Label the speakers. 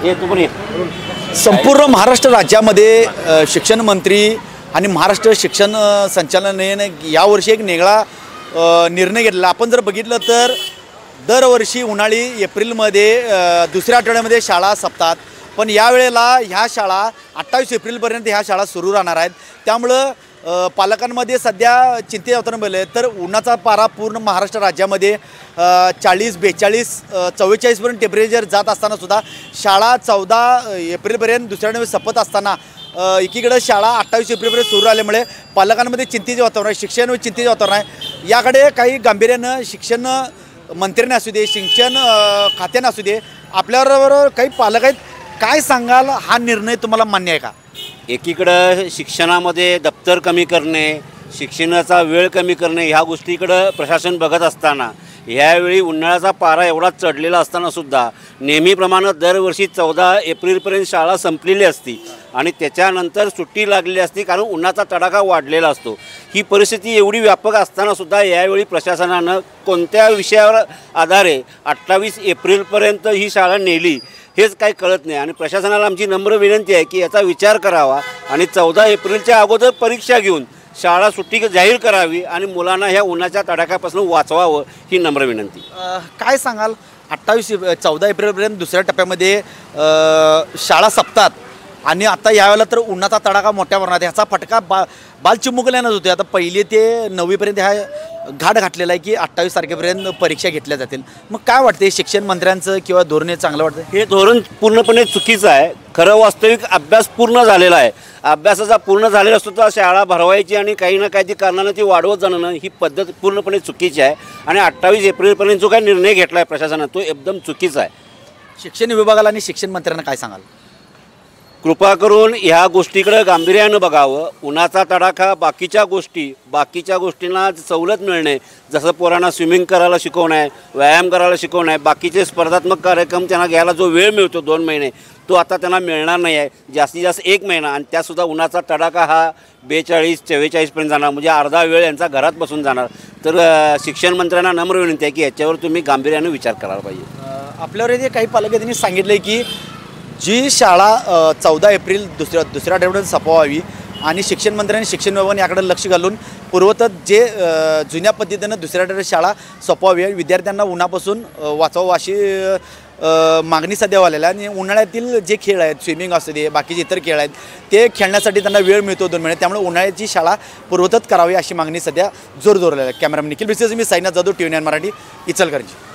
Speaker 1: हे तू पण ये.
Speaker 2: संपूर्ण महाराष्ट्र राज्यामध्ये शिक्षण मंत्री आणि महाराष्ट्र शिक्षण संचालनालयाने यावर्षी एक वेगळा निर्णय घेतला. आपण जर बघितलं तर दरवर्षी उन्हाळी एप्रिलमध्ये दुसऱ्या आठवड्यामध्ये शाळा संपतात, पण यावेळेला ह्या शाळा 28 एप्रिलपर्यंत ह्या शाळा सुरू राहणार आहेत. त्यामुळं पालकांमध्ये सध्या चिंतेचे वातावरण बनले. तर उन्हाचा पारा पूर्ण महाराष्ट्र राज्यामध्ये 40, 42, 44पर्यंत टेम्परेचर जात असताना सुद्धा शाळा 14 एप्रिलपर्यंत दुसऱ्या आठवड्यात संपत असताना एकीकडे शाळा 28 एप्रिलपर्यंत सुरू आल्यामुळे पालकांमध्ये चिंतेचे वातावरण आहे, शिक्षण चिंतेचे वातावरण आहे. याकडे काही गांभीर्यानं शिक्षण मंत्र्याने असू दे, शिक्षण खात्याने असू दे, आपल्याबरोबर काही पालक आहेत. काय सांगाल, हा निर्णय तुम्हाला मान्य आहे का?
Speaker 1: एकीकडं शिक्षणामध्ये दप्तर कमी करणे, शिक्षणाचा वेळ कमी करणे ह्या गोष्टीकडं प्रशासन बघत असताना ह्यावेळी उन्हाळ्याचा पारा एवढा चढलेला असतानासुद्धा नेहमीप्रमाणे दरवर्षी 14 एप्रिलपर्यंत शाळा संपलेली असती आणि त्याच्यानंतर सुट्टी लागलेली असते, कारण उन्हाचा तडाखा वाढलेला असतो. ही परिस्थिती एवढी व्यापक असतानासुद्धा यावेळी प्रशासनानं कोणत्या विषयावर आधारे 28 एप्रिलपर्यंत ही शाळा नेली हेच काही कळत नाही. आणि प्रशासनाला आमची नम्र विनंती आहे की याचा विचार करावा आणि 14 एप्रिलच्या अगोदर परीक्षा घेऊन शाळा सुट्टी जाहीर करावी आणि मुलांना ह्या उन्हाच्या तडाख्यापासून वाचवावं ही नम्र विनंती.
Speaker 2: काय सांगाल, 14 एप्रिलपर्यंत दुसऱ्या टप्प्यामध्ये शाळा संपतात आणि आता यावेळेला तर उन्हाचा तडाखा मोठ्या प्रमाणात, ह्याचा फटका बालचिमुकल्यांनाच होते. आता 1ली ते 9वीपर्यंत ह्या घाट घातलेला आहे की 28 तारखेपर्यंत परीक्षा घेतल्या जातील. मग काय वाटते, शिक्षण मंत्र्यांचं किंवा धोरण चांगलं वाटतं?
Speaker 1: हे धोरण पूर्णपणे चुकीचं आहे. खरं वास्तविक अभ्यास पूर्ण झालेला आहे. अभ्यासाचा पूर्ण झालेला असतो तर शाळा भरवायची आणि काही ना काही कारणानं ती वाढवत जाणं ही पद्धत पूर्णपणे चुकीची आहे. आणि 28 एप्रिलपर्यंत जो काही निर्णय घेतला आहे प्रशासनानं तो एकदम चुकीचा आहे.
Speaker 2: शिक्षण विभागाला आणि शिक्षण मंत्र्यांना काय सांगाल?
Speaker 1: कृपा करून ह्या गोष्टीकडे गांभीर्यानं बघावं. उन्हाचा तडाखा, बाकीच्या गोष्टींना सवलत मिळणे, जसं पोरांना स्विमिंग करायला शिकवणं आहे, व्यायाम करायला शिकवणं आहे, बाकीचे स्पर्धात्मक कार्यक्रम त्यांना घ्यायला जो वेळ मिळतो 2 महिने तो आता त्यांना मिळणार नाही आहे. जास्तीत जास्त 1 महिना, आणि त्यासुद्धा उन्हाचा तडाखा हा 42-44पर्यंत जाणार, म्हणजे अर्धा वेळ यांचा घरात बसून जाणार. तर शिक्षण मंत्र्यांना नम्र विनंती आहे की याच्यावर तुम्ही गांभीर्यानं विचार करायला पाहिजे.
Speaker 2: आपल्यावर इथे काही पालकांनी सांगितलं आहे की जी शाळा 14 एप्रिल दुसऱ्या आठवड्यात संपवावी आणि शिक्षण मंत्र्यांनी शिक्षण विभागाने याकडे लक्ष घालून पूर्वतः जे जुन्या पद्धतीनं दुसऱ्या आठवड्यात शाळा संपवावी, विद्यार्थ्यांना उन्हापासून वाचवावं अशी मागणी सध्या आलेल्या. आणि उन्हाळ्यातील जे खेळ आहेत, स्विमिंग असू दे, बाकीचे इतर खेळ आहेत, ते खेळण्यासाठी त्यांना वेळ मिळतो 2 महिने. त्यामुळे उन्हाळ्याची शाळा पूर्वतः करावी अशी मागणी सध्या जोर आहे. कॅमेरामॅन निखिल बिसेस, मी साईनाथ जाधव, TV9 मराठी, इचलकरंजी.